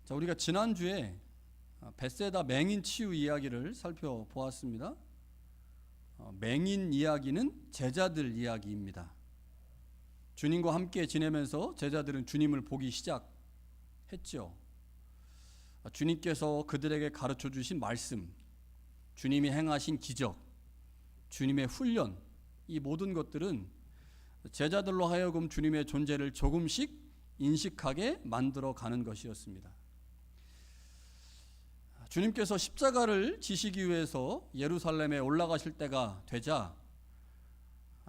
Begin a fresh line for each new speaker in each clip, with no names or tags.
자, 우리가 지난주에 벳세다 맹인 치유 이야기를 살펴보았습니다. 맹인 이야기는 제자들 이야기입니다. 주님과 함께 지내면서 제자들은 주님을 보기 시작했죠. 주님께서 그들에게 가르쳐 주신 말씀, 주님이 행하신 기적, 주님의 훈련, 이 모든 것들은 제자들로 하여금 주님의 존재를 조금씩 인식하게 만들어 가는 것이었습니다. 주님께서 십자가를 지시기 위해서 예루살렘에 올라가실 때가 되자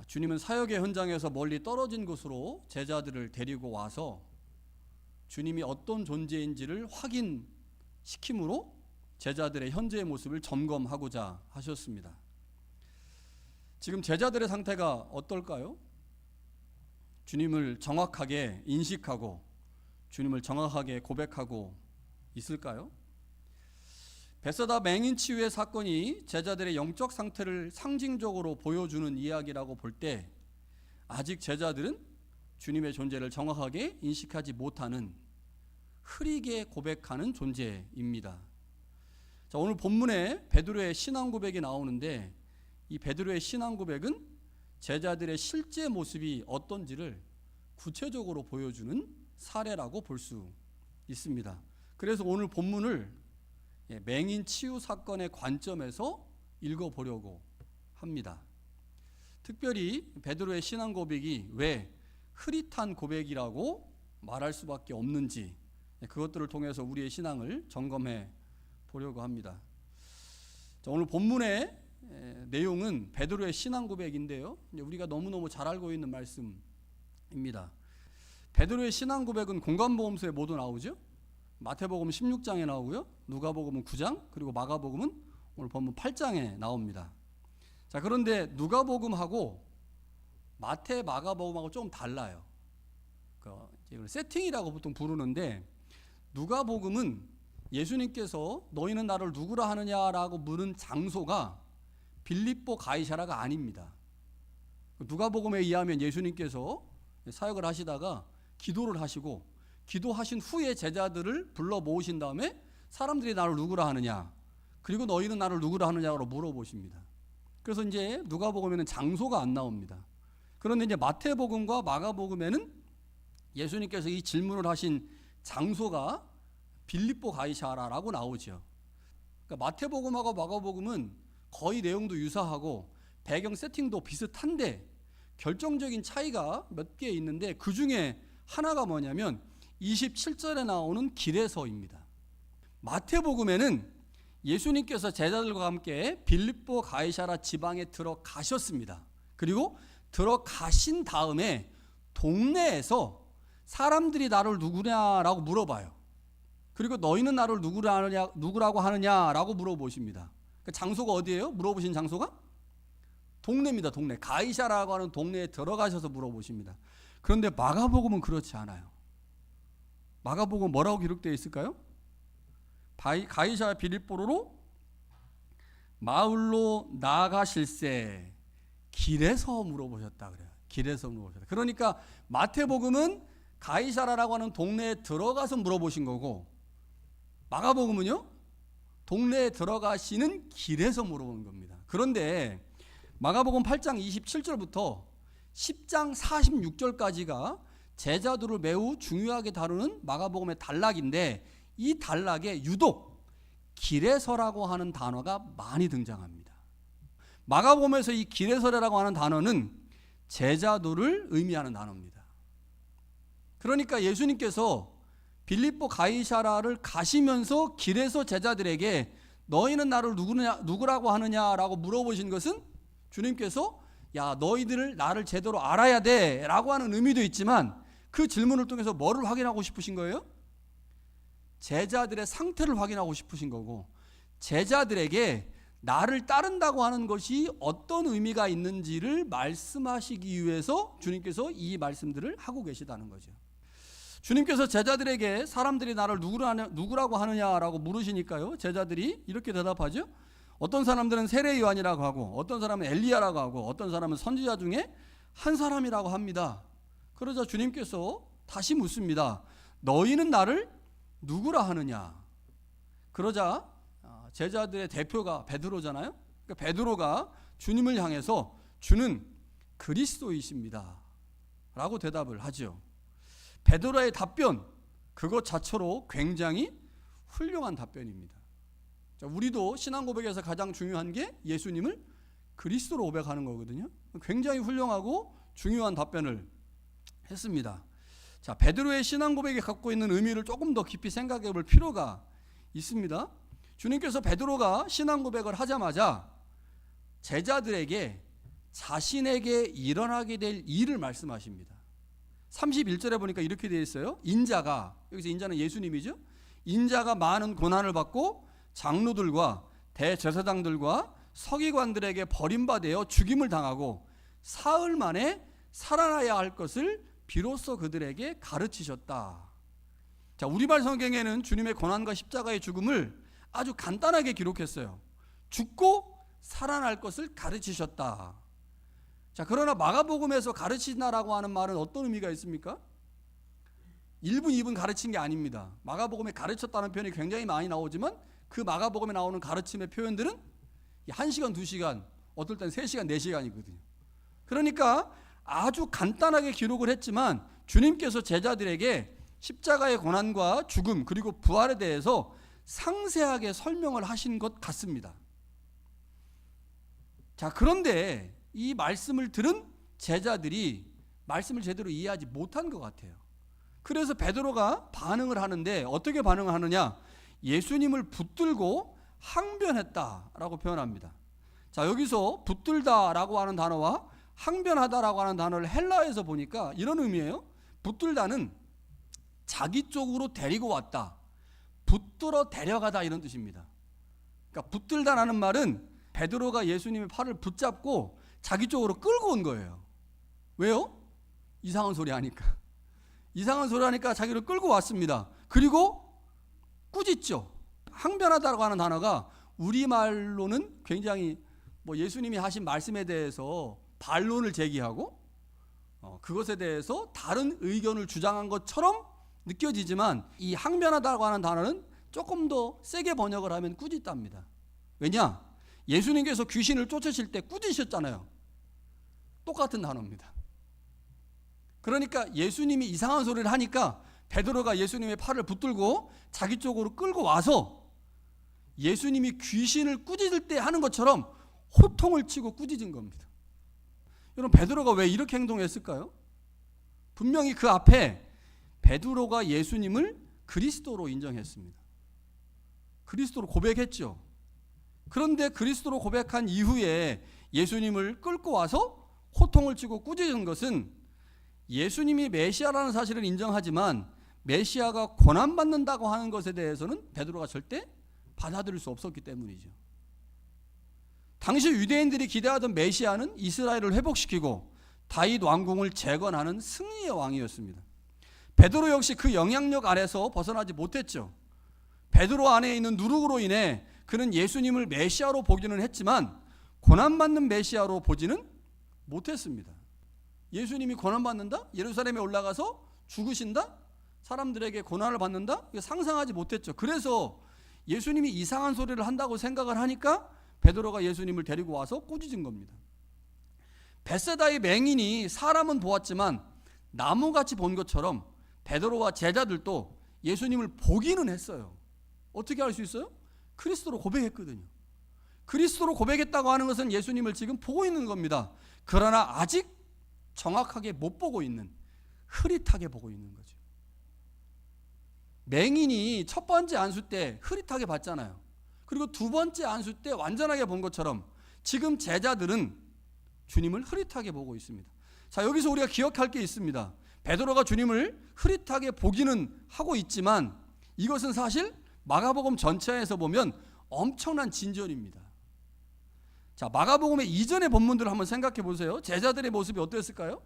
주님은 사역의 현장에서 멀리 떨어진 곳으로 제자들을 데리고 와서 주님이 어떤 존재인지를 확인시킴으로 제자들의 현재의 모습을 점검하고자 하셨습니다. 지금 제자들의 상태가 어떨까요? 주님을 정확하게 인식하고 주님을 정확하게 고백하고 있을까요? 벳세다 맹인 치유의 사건이 제자들의 영적 상태를 상징적으로 보여주는 이야기라고 볼 때 아직 제자들은 주님의 존재를 정확하게 인식하지 못하는 흐리게 고백하는 존재입니다. 자, 오늘 본문에 베드로의 신앙 고백이 나오는데 이 베드로의 신앙 고백은 제자들의 실제 모습이 어떤지를 구체적으로 보여주는 사례라고 볼 수 있습니다. 그래서 오늘 본문을 맹인 치유 사건의 관점에서 읽어보려고 합니다. 특별히 베드로의 신앙 고백이 왜 흐릿한 고백이라고 말할 수밖에 없는지 그것들을 통해서 우리의 신앙을 점검해 보려고 합니다. 자, 오늘 본문의 내용은 베드로의 신앙 고백인데요, 우리가 너무너무 잘 알고 있는 말씀입니다. 베드로의 신앙 고백은 공관복음서에 모두 나오죠. 마태복음 16장에 나오고요, 누가복음은 9장, 그리고 마가복음은 오늘 본문 8장에 나옵니다. 자, 그런데 누가복음하고 마태, 마가복음하고 좀 달라요. 이걸 세팅이라고 보통 부르는데, 누가복음은 예수님께서 너희는 나를 누구라 하느냐라고 물은 장소가 빌립보 가이사라가 아닙니다. 누가복음에 의하면 예수님께서 사역을 하시다가 기도를 하시고 기도하신 후에 제자들을 불러 모으신 다음에 사람들이 나를 누구라 하느냐, 그리고 너희는 나를 누구라 하느냐고 물어보십니다. 그래서 이제 누가복음에는 장소가 안 나옵니다. 그런데 이제 마태복음과 마가복음에는 예수님께서 이 질문을 하신 장소가 빌립보 가이사라라고 나오죠. 그러니까 마태복음하고 마가복음은 거의 내용도 유사하고 배경 세팅도 비슷한데 결정적인 차이가 몇 개 있는데 그 중에 하나가 뭐냐면 27절에 나오는 길에서입니다. 마태복음에는 예수님께서 제자들과 함께 빌립보 가이사라 지방에 들어가셨습니다. 그리고 들어가신 다음에 동네에서 사람들이 나를 누구냐라고 물어봐요. 그리고 너희는 나를 누구라고 하느냐라고 물어보십니다. 그 장소가 어디예요? 물어보신 장소가? 동네입니다. 동네. 가이사라고 하는 동네에 들어가셔서 물어보십니다. 그런데 마가복음은 그렇지 않아요. 마가복음 뭐라고 기록되어 있을까요? 가이사 빌립보로 마을로 나가실새 길에서 물어보셨다 그래요. 길에서 물어보셨다. 그러니까 마태복음은 가이사라라고 하는 동네에 들어가서 물어보신 거고, 마가복음은요, 동네에 들어가시는 길에서 물어본 겁니다. 그런데 마가복음 8장 27절부터 10장 46절까지가 제자들을 매우 중요하게 다루는 마가복음의 단락인데, 이 단락에 유독 길에서라고 하는 단어가 많이 등장합니다. 마가복음에서 이 길에서라고 하는 단어는 제자들을 의미하는 단어입니다. 그러니까 예수님께서 빌립보 가이사라를 가시면서 길에서 제자들에게 너희는 나를 누구라고 하느냐라고 물어보신 것은 주님께서 야, 너희들 나를 제대로 알아야 돼 라고 하는 의미도 있지만, 그 질문을 통해서 뭐를 확인하고 싶으신 거예요? 제자들의 상태를 확인하고 싶으신 거고, 제자들에게 나를 따른다고 하는 것이 어떤 의미가 있는지를 말씀하시기 위해서 주님께서 이 말씀들을 하고 계시다는 거죠. 주님께서 제자들에게 사람들이 나를 누구라고 하느냐라고 물으시니까요, 제자들이 이렇게 대답하죠. 어떤 사람들은 세례 요한이라고 하고, 어떤 사람은 엘리야라고 하고, 어떤 사람은 선지자 중에 한 사람이라고 합니다. 그러자 주님께서 다시 묻습니다. 너희는 나를 누구라 하느냐? 그러자 제자들의 대표가 베드로잖아요. 그러니까 베드로가 주님을 향해서 주는 그리스도이십니다 라고 대답을 하죠. 베드로의 답변, 그것 자체로 굉장히 훌륭한 답변입니다. 자, 우리도 신앙 고백에서 가장 중요한 게 예수님을 그리스도로 고백하는 거거든요. 굉장히 훌륭하고 중요한 답변을 했습니다. 자, 베드로의 신앙 고백이 갖고 있는 의미를 조금 더 깊이 생각해 볼 필요가 있습니다. 주님께서 베드로가 신앙 고백을 하자마자 제자들에게 자신에게 일어나게 될 일을 말씀하십니다. 31절에 보니까 이렇게 되어 있어요. 인자가, 여기서 인자는 예수님이죠. 인자가 많은 고난을 받고 장로들과 대제사장들과 서기관들에게 버림받아 죽임을 당하고 사흘 만에 살아나야 할 것을 비로소 그들에게 가르치셨다. 자, 우리말 성경에는 주님의 고난과 십자가의 죽음을 아주 간단하게 기록했어요. 죽고 살아날 것을 가르치셨다. 자, 그러나 마가복음에서 가르치다라고 하는 말은 어떤 의미가 있습니까? 1분, 2분 가르친 게 아닙니다. 마가복음에 가르쳤다는 표현이 굉장히 많이 나오지만 그 마가복음에 나오는 가르침의 표현들은 1시간, 2시간, 어떨 땐 3시간, 4시간이거든요. 그러니까 아주 간단하게 기록을 했지만 주님께서 제자들에게 십자가의 고난과 죽음 그리고 부활에 대해서 상세하게 설명을 하신 것 같습니다. 자, 그런데 이 말씀을 들은 제자들이 말씀을 제대로 이해하지 못한 것 같아요. 그래서 베드로가 반응을 하는데 어떻게 반응을 하느냐? 예수님을 붙들고 항변했다라고 표현합니다. 자, 여기서 붙들다라고 하는 단어와 항변하다라고 하는 단어를 헬라어에서 보니까 이런 의미예요. 붙들다는 자기 쪽으로 데리고 왔다, 붙들어 데려가다 이런 뜻입니다. 그러니까 붙들다라는 말은 베드로가 예수님의 팔을 붙잡고 자기 쪽으로 끌고 온 거예요. 왜요? 이상한 소리 하니까. 이상한 소리 하니까 자기를 끌고 왔습니다. 그리고 꾸짖죠. 항변하다라고 하는 단어가 우리말로는 굉장히 예수님이 하신 말씀에 대해서 반론을 제기하고 그것에 대해서 다른 의견을 주장한 것처럼 느껴지지만 이 항변하다라고 하는 단어는 조금 더 세게 번역을 하면 꾸짖답니다. 왜냐? 예수님께서 귀신을 쫓으실 때 꾸짖으셨잖아요. 똑같은 단어입니다. 그러니까 예수님이 이상한 소리를 하니까 베드로가 예수님의 팔을 붙들고 자기 쪽으로 끌고 와서 예수님이 귀신을 꾸짖을 때 하는 것처럼 호통을 치고 꾸짖은 겁니다. 여러분, 베드로가 왜 이렇게 행동했을까요? 분명히 그 앞에 베드로가 예수님을 그리스도로 인정했습니다. 그리스도로 고백했죠. 그런데 그리스도로 고백한 이후에 예수님을 끌고 와서 호통을 치고 꾸짖은 것은 예수님이 메시아라는 사실을 인정하지만 메시아가 고난받는다고 하는 것에 대해서는 베드로가 절대 받아들일 수 없었기 때문이죠. 당시 유대인들이 기대하던 메시아는 이스라엘을 회복시키고 다윗 왕궁을 재건하는 승리의 왕이었습니다. 베드로 역시 그 영향력 아래서 벗어나지 못했죠. 베드로 안에 있는 누룩으로 인해 그는 예수님을 메시아로 보기는 했지만 고난받는 메시아로 보지는 못했습니다. 예수님이 고난받는다? 예루살렘에 올라가서 죽으신다? 사람들에게 고난을 받는다? 상상하지 못했죠. 그래서 예수님이 이상한 소리를 한다고 생각을 하니까 베드로가 예수님을 데리고 와서 꾸짖은 겁니다. 벳세다의 맹인이 사람은 보았지만 나무같이 본 것처럼 베드로와 제자들도 예수님을 보기는 했어요. 어떻게 할 수 있어요? 그리스도로 고백했거든요. 그리스도로 고백했다고 하는 것은 예수님을 지금 보고 있는 겁니다. 그러나 아직 정확하게 못 보고 있는, 흐릿하게 보고 있는 거죠. 맹인이 첫 번째 안수 때 흐릿하게 봤잖아요. 그리고 두 번째 안수 때 완전하게 본 것처럼 지금 제자들은 주님을 흐릿하게 보고 있습니다. 자, 여기서 우리가 기억할 게 있습니다. 베드로가 주님을 흐릿하게 보기는 하고 있지만 이것은 사실 마가복음 전체에서 보면 엄청난 진전입니다. 자, 마가복음의 이전의 본문들을 한번 생각해 보세요. 제자들의 모습이 어땠을까요?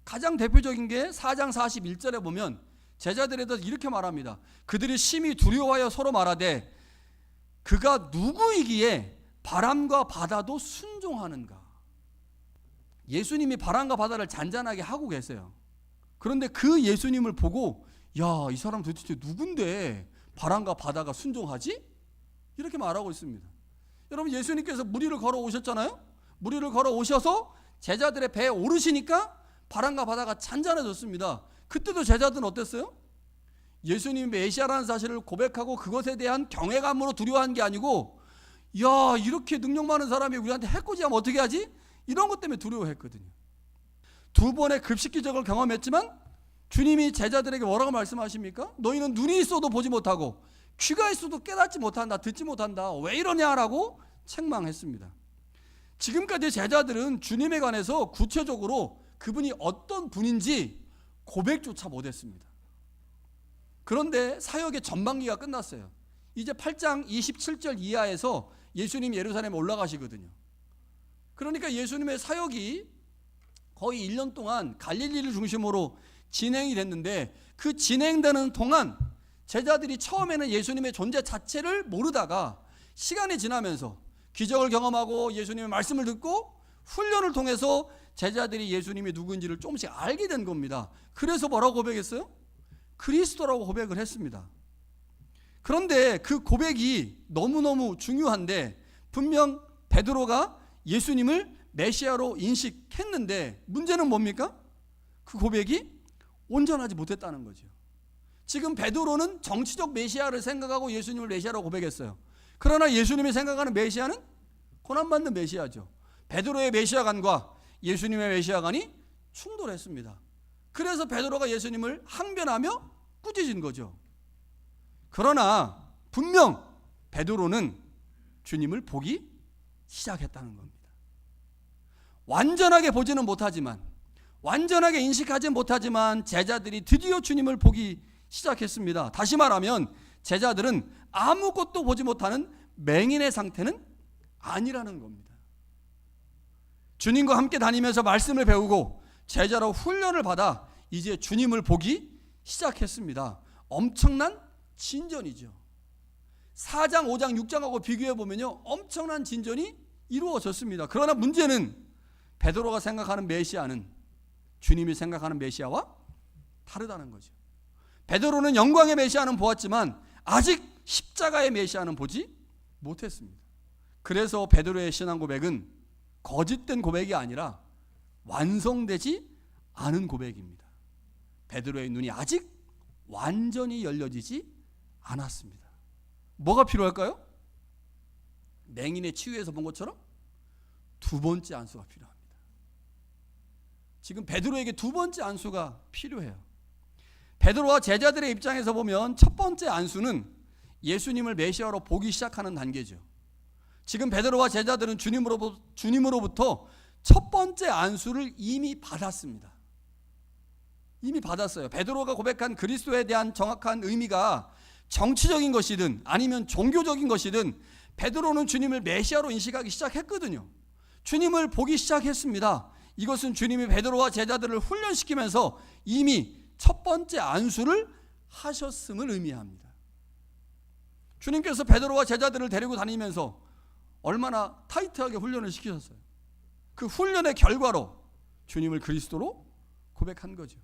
가장 대표적인 게 4장 41절에 보면 제자들에 대해서 이렇게 말합니다. 그들이 심히 두려워하여 서로 말하되 그가 누구이기에 바람과 바다도 순종하는가. 예수님이 바람과 바다를 잔잔하게 하고 계세요. 그런데 그 예수님을 보고 야, 이 사람 도대체 누군데 바람과 바다가 순종하지? 이렇게 말하고 있습니다. 여러분, 예수님께서 무리를 걸어 오셨잖아요. 무리를 걸어 오셔서 제자들의 배에 오르시니까 바람과 바다가 잔잔해졌습니다. 그때도 제자들은 어땠어요? 예수님이 메시아라는 사실을 고백하고 그것에 대한 경외감으로 두려워한 게 아니고, 야, 이렇게 능력 많은 사람이 우리한테 해코지하면 어떻게 하지? 이런 것 때문에 두려워했거든요. 두 번의 급식 기적을 경험했지만 주님이 제자들에게 뭐라고 말씀하십니까? 너희는 눈이 있어도 보지 못하고 귀가 있어도 깨닫지 못한다, 듣지 못한다. 왜 이러냐라고 책망했습니다. 지금까지 제자들은 주님에 관해서 구체적으로 그분이 어떤 분인지 고백조차 못했습니다. 그런데 사역의 전반기가 끝났어요. 이제 8장 27절 이하에서 예수님이 예루살렘에 올라가시거든요. 그러니까 예수님의 사역이 거의 1년 동안 갈릴리를 중심으로 진행이 됐는데, 그 진행되는 동안 제자들이 처음에는 예수님의 존재 자체를 모르다가 시간이 지나면서 기적을 경험하고 예수님의 말씀을 듣고 훈련을 통해서 제자들이 예수님이 누구인지를 조금씩 알게 된 겁니다. 그래서 뭐라고 고백했어요? 그리스도라고 고백을 했습니다. 그런데 그 고백이 너무너무 중요한데, 분명 베드로가 예수님을 메시아로 인식했는데 문제는 뭡니까? 그 고백이 온전하지 못했다는 거죠. 지금 베드로는 정치적 메시아를 생각하고 예수님을 메시아라고 고백했어요. 그러나 예수님이 생각하는 메시아는 고난받는 메시아죠. 베드로의 메시아관과 예수님의 메시아관이 충돌했습니다. 그래서 베드로가 예수님을 항변하며 꾸짖은 거죠. 그러나 분명 베드로는 주님을 보기 시작했다는 겁니다. 완전하게 보지는 못하지만, 완전하게 인식하지 못하지만 제자들이 드디어 주님을 보기 시작했습니다. 다시 말하면 제자들은 아무것도 보지 못하는 맹인의 상태는 아니라는 겁니다. 주님과 함께 다니면서 말씀을 배우고 제자로 훈련을 받아 이제 주님을 보기 시작했습니다. 엄청난 진전이죠. 4장, 5장, 6장하고 비교해 보면요, 엄청난 진전이 이루어졌습니다. 그러나 문제는 베드로가 생각하는 메시아는 주님이 생각하는 메시아와 다르다는 거죠. 베드로는 영광의 메시아는 보았지만 아직 십자가의 메시아는 보지 못했습니다. 그래서 베드로의 신앙 고백은 거짓된 고백이 아니라 완성되지 않은 고백입니다. 베드로의 눈이 아직 완전히 열려지지 않았습니다. 뭐가 필요할까요? 맹인의 치유에서 본 것처럼 두 번째 안수가 필요합니다. 지금 베드로에게 두 번째 안수가 필요해요. 베드로와 제자들의 입장에서 보면 첫 번째 안수는 예수님을 메시아로 보기 시작하는 단계죠. 지금 베드로와 제자들은 주님으로부터 첫 번째 안수를 이미 받았습니다. 이미 받았어요. 베드로가 고백한 그리스도에 대한 정확한 의미가 정치적인 것이든 아니면 종교적인 것이든 베드로는 주님을 메시아로 인식하기 시작했거든요. 주님을 보기 시작했습니다. 이것은 주님이 베드로와 제자들을 훈련시키면서 이미 첫 번째 안수를 하셨음을 의미합니다. 주님께서 베드로와 제자들을 데리고 다니면서 얼마나 타이트하게 훈련을 시키셨어요. 그 훈련의 결과로 주님을 그리스도로 고백한 거죠.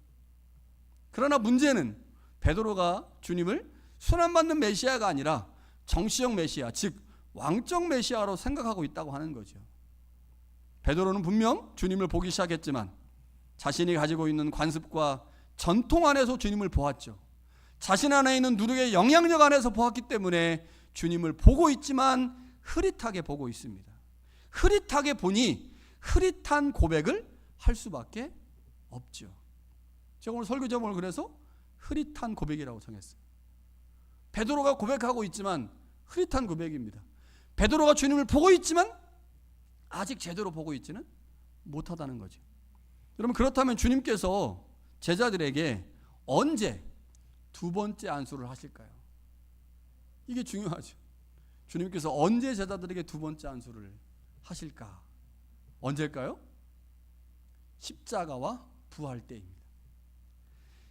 그러나 문제는 베드로가 주님을 순환받는 메시아가 아니라 정치적 메시아, 즉 왕적 메시아로 생각하고 있다고 하는 거죠. 베드로는 분명 주님을 보기 시작했지만 자신이 가지고 있는 관습과 전통 안에서 주님을 보았죠. 자신 안에 있는 누룩의 영향력 안에서 보았기 때문에 주님을 보고 있지만 흐릿하게 보고 있습니다. 흐릿하게 보니 흐릿한 고백을 할 수밖에 없죠. 제가 오늘 설교 제목을 그래서 흐릿한 고백이라고 정했어요. 베드로가 고백하고 있지만 흐릿한 고백입니다. 베드로가 주님을 보고 있지만 아직 제대로 보고 있지는 못하다는 거죠. 여러분, 그렇다면 주님께서 제자들에게 언제 두 번째 안수를 하실까요? 이게 중요하죠. 주님께서 언제 제자들에게 두 번째 안수를 하실까? 언제일까요? 십자가와 부활 때입니다.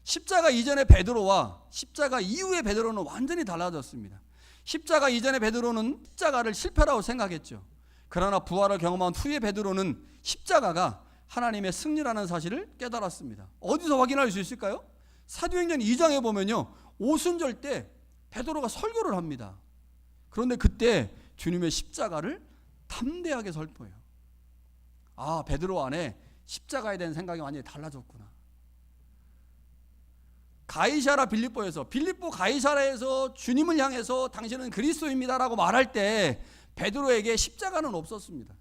십자가 이전의 베드로와 십자가 이후의 베드로는 완전히 달라졌습니다. 십자가 이전의 베드로는 십자가를 실패라고 생각했죠. 그러나 부활을 경험한 후의 베드로는 십자가가 하나님의 승리라는 사실을 깨달았습니다. 어디서 확인할 수 있을까요? 사도행전 2장에 보면요, 오순절 때 베드로가 설교를 합니다. 그런데 그때 주님의 십자가를 담대하게 선포해요. 아, 베드로 안에 십자가에 대한 생각이 완전히 달라졌구나. 가이사라 빌립보 가이사라에서 주님을 향해서 당신은 그리스도입니다라고 말할 때 베드로에게 십자가는 없었습니다.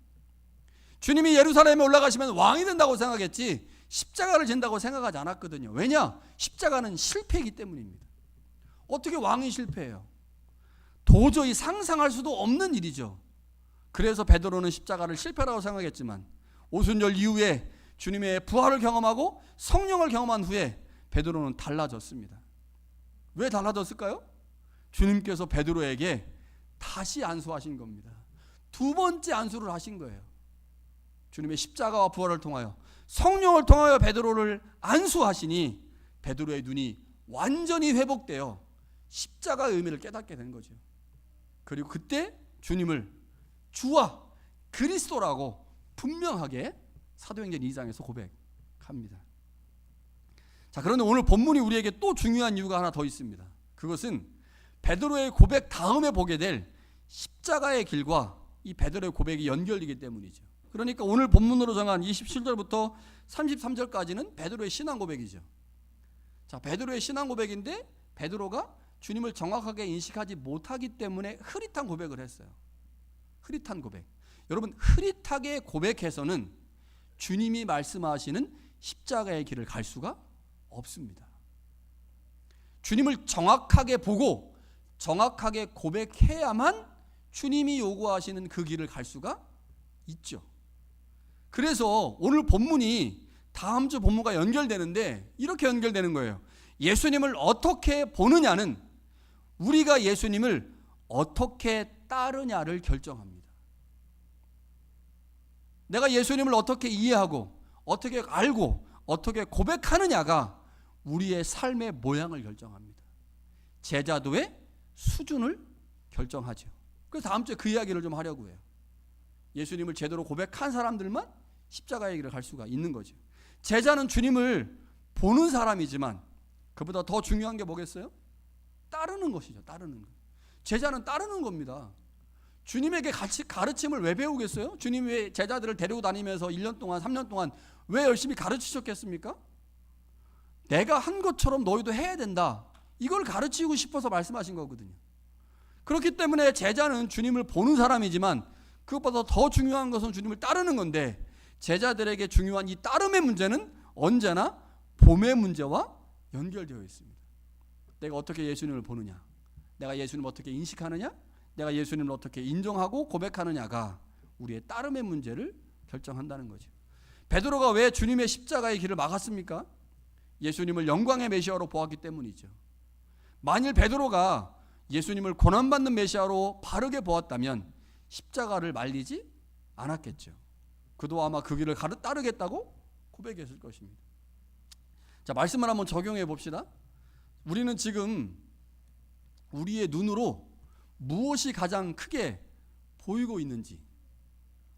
주님이 예루살렘에 올라가시면 왕이 된다고 생각했지 십자가를 진다고 생각하지 않았거든요. 왜냐? 십자가는 실패이기 때문입니다. 어떻게 왕이 실패해요? 도저히 상상할 수도 없는 일이죠. 그래서 베드로는 십자가를 실패라고 생각했지만 오순절 이후에 주님의 부활을 경험하고 성령을 경험한 후에 베드로는 달라졌습니다. 왜 달라졌을까요? 주님께서 베드로에게 다시 안수하신 겁니다. 두 번째 안수를 하신 거예요. 주님의 십자가와 부활을 통하여 성령을 통하여 베드로를 안수하시니 베드로의 눈이 완전히 회복되어 십자가의 의미를 깨닫게 된 거죠. 그리고 그때 주님을 주와 그리스도라고 분명하게 사도행전 2장에서 고백합니다. 자, 그런데 오늘 본문이 우리에게 또 중요한 이유가 하나 더 있습니다. 그것은 베드로의 고백 다음에 보게 될 십자가의 길과 이 베드로의 고백이 연결되기 때문이죠. 그러니까 오늘 본문으로 정한 27절부터 33절까지는 베드로의 신앙 고백이죠. 자, 베드로의 신앙 고백인데 베드로가 주님을 정확하게 인식하지 못하기 때문에 흐릿한 고백을 했어요. 흐릿한 고백. 여러분, 흐릿하게 고백해서는 주님이 말씀하시는 십자가의 길을 갈 수가 없습니다. 주님을 정확하게 보고 정확하게 고백해야만 주님이 요구하시는 그 길을 갈 수가 있죠. 그래서 오늘 본문이 다음 주 본문과 연결되는데 이렇게 연결되는 거예요. 예수님을 어떻게 보느냐는 우리가 예수님을 어떻게 따르냐를 결정합니다. 내가 예수님을 어떻게 이해하고 어떻게 알고 어떻게 고백하느냐가 우리의 삶의 모양을 결정합니다. 제자도의 수준을 결정하죠. 그래서 다음 주에 그 이야기를 좀 하려고 해요. 예수님을 제대로 고백한 사람들만 십자가의 길을 갈 수가 있는 거죠. 제자는 주님을 보는 사람이지만 그보다 더 중요한 게 뭐겠어요? 따르는 것이죠. 따르는 것. 제자는 따르는 겁니다. 주님에게 같이 가르침을 왜 배우겠어요? 주님이 왜 제자들을 데리고 다니면서 1년 동안 3년 동안 왜 열심히 가르치셨겠습니까? 내가 한 것처럼 너희도 해야 된다. 이걸 가르치고 싶어서 말씀하신 거거든요. 그렇기 때문에 제자는 주님을 보는 사람이지만 그것보다 더 중요한 것은 주님을 따르는 건데 제자들에게 중요한 이 따름의 문제는 언제나 봄의 문제와 연결되어 있습니다. 내가 어떻게 예수님을 보느냐, 내가 예수님을 어떻게 인식하느냐, 내가 예수님을 어떻게 인정하고 고백하느냐가 우리의 따름의 문제를 결정한다는 거죠. 베드로가 왜 주님의 십자가의 길을 막았습니까? 예수님을 영광의 메시아로 보았기 때문이죠. 만일 베드로가 예수님을 고난받는 메시아로 바르게 보았다면 십자가를 말리지 않았겠죠. 그도 아마 그 길을 따르겠다고 고백했을 것입니다. 자, 말씀을 한번 적용해 봅시다. 우리는 지금 우리의 눈으로 무엇이 가장 크게 보이고 있는지,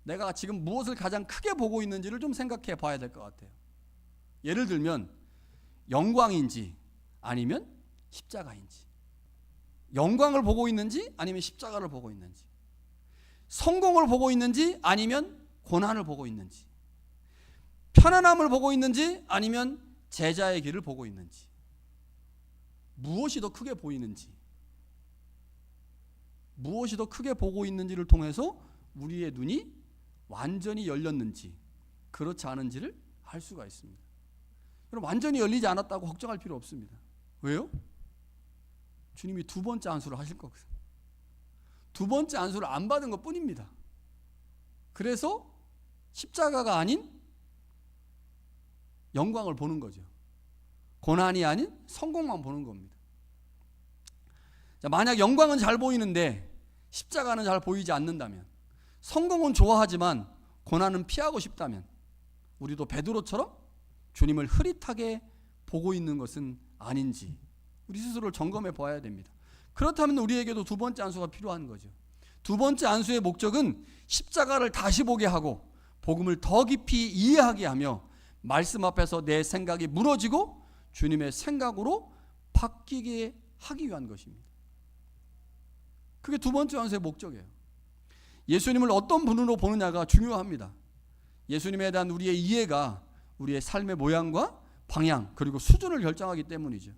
내가 지금 무엇을 가장 크게 보고 있는지를 좀 생각해 봐야 될 것 같아요. 예를 들면 영광인지 아니면 십자가인지, 영광을 보고 있는지 아니면 십자가를 보고 있는지, 성공을 보고 있는지 아니면 고난을 보고 있는지, 편안함을 보고 있는지 아니면 제자의 길을 보고 있는지, 무엇이 더 크게 보이는지, 무엇이 더 크게 보고 있는지를 통해서 우리의 눈이 완전히 열렸는지 그렇지 않은지를 알 수가 있습니다. 그럼 완전히 열리지 않았다고 걱정할 필요 없습니다. 왜요? 주님이 두 번째 안수를 하실 거거든요. 두 번째 안수를 안 받은 것 뿐입니다. 그래서 십자가가 아닌 영광을 보는 거죠. 고난이 아닌 성공만 보는 겁니다. 자, 만약 영광은 잘 보이는데 십자가는 잘 보이지 않는다면, 성공은 좋아하지만 고난은 피하고 싶다면 우리도 베드로처럼 주님을 흐릿하게 보고 있는 것은 아닌지 우리 스스로를 점검해 봐야 됩니다. 그렇다면 우리에게도 두 번째 안수가 필요한 거죠. 두 번째 안수의 목적은 십자가를 다시 보게 하고 복음을 더 깊이 이해하게 하며 말씀 앞에서 내 생각이 무너지고 주님의 생각으로 바뀌게 하기 위한 것입니다. 그게 두 번째 안수의 목적이에요. 예수님을 어떤 분으로 보느냐가 중요합니다. 예수님에 대한 우리의 이해가 우리의 삶의 모양과 방향 그리고 수준을 결정하기 때문이죠.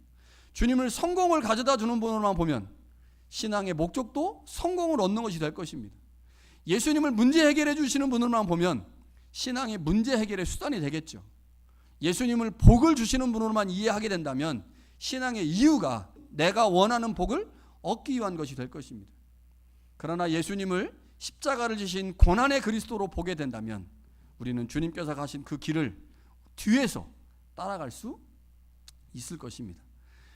주님을 성공을 가져다 주는 분으로만 보면 신앙의 목적도 성공을 얻는 것이 될 것입니다. 예수님을 문제 해결해 주시는 분으로만 보면 신앙의 문제 해결의 수단이 되겠죠. 예수님을 복을 주시는 분으로만 이해하게 된다면 신앙의 이유가 내가 원하는 복을 얻기 위한 것이 될 것입니다. 그러나 예수님을 십자가를 지신 고난의 그리스도로 보게 된다면 우리는 주님께서 가신 그 길을 뒤에서 따라갈 수 있을 것입니다.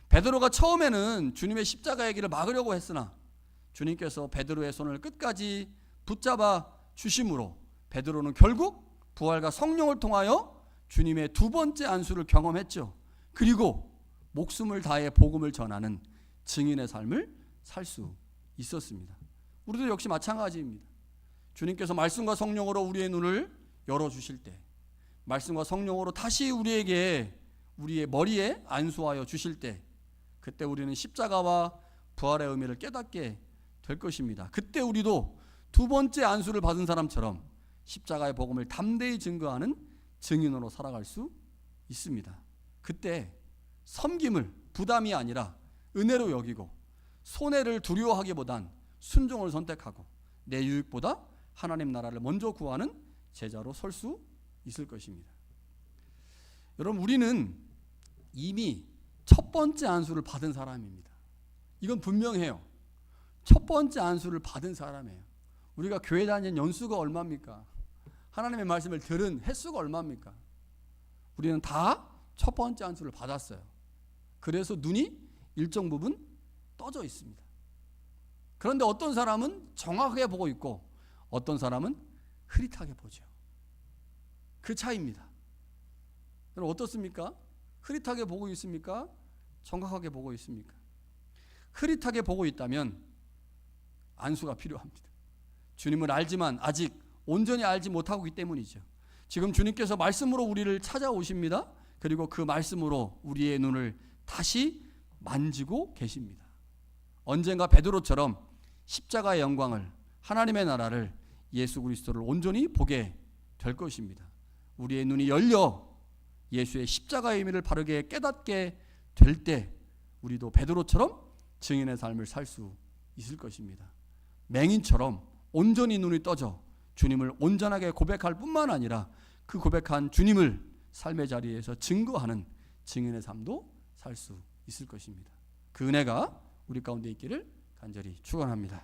베드로가 처음에는 주님의 십자가의 길을 막으려고 했으나 주님께서 베드로의 손을 끝까지 붙잡아 주심으로 베드로는 결국 부활과 성령을 통하여 주님의 두 번째 안수를 경험했죠. 그리고 목숨을 다해 복음을 전하는 증인의 삶을 살 수 있었습니다. 우리도 역시 마찬가지입니다. 주님께서 말씀과 성령으로 우리의 눈을 열어주실 때, 말씀과 성령으로 다시 우리에게 우리의 머리에 안수하여 주실 때, 그때 우리는 십자가와 부활의 의미를 깨닫게 될 것입니다. 그때 우리도 두 번째 안수를 받은 사람처럼 십자가의 복음을 담대히 증거하는 증인으로 살아갈 수 있습니다. 그때 섬김을 부담이 아니라 은혜로 여기고 손해를 두려워하기보단 순종을 선택하고 내 유익보다 하나님 나라를 먼저 구하는 제자로 설 수 있을 것입니다. 여러분, 우리는 이미 첫 번째 안수를 받은 사람입니다. 이건 분명해요. 첫 번째 안수를 받은 사람이에요. 우리가 교회 다니는 연수가 얼마입니까? 하나님의 말씀을 들은 횟수가 얼마입니까? 우리는 다 첫 번째 안수를 받았어요. 그래서 눈이 일정 부분 떠져 있습니다. 그런데 어떤 사람은 정확하게 보고 있고 어떤 사람은 흐릿하게 보죠. 그 차이입니다. 여러분 어떻습니까? 흐릿하게 보고 있습니까? 정확하게 보고 있습니까? 흐릿하게 보고 있다면 안수가 필요합니다. 주님을 알지만 아직 온전히 알지 못하고 있기 때문이죠. 지금 주님께서 말씀으로 우리를 찾아오십니다. 그리고 그 말씀으로 우리의 눈을 다시 만지고 계십니다. 언젠가 베드로처럼 십자가의 영광을, 하나님의 나라를, 예수 그리스도를 온전히 보게 될 것입니다. 우리의 눈이 열려 예수의 십자가의 의미를 바르게 깨닫게 될 때 우리도 베드로처럼 증인의 삶을 살 수 있을 것입니다. 맹인처럼 온전히 눈이 떠져 주님을 온전하게 고백할 뿐만 아니라 그 고백한 주님을 삶의 자리에서 증거하는 증인의 삶도 살 수 있을 것입니다. 그 은혜가 우리 가운데 있기를 간절히 축원합니다.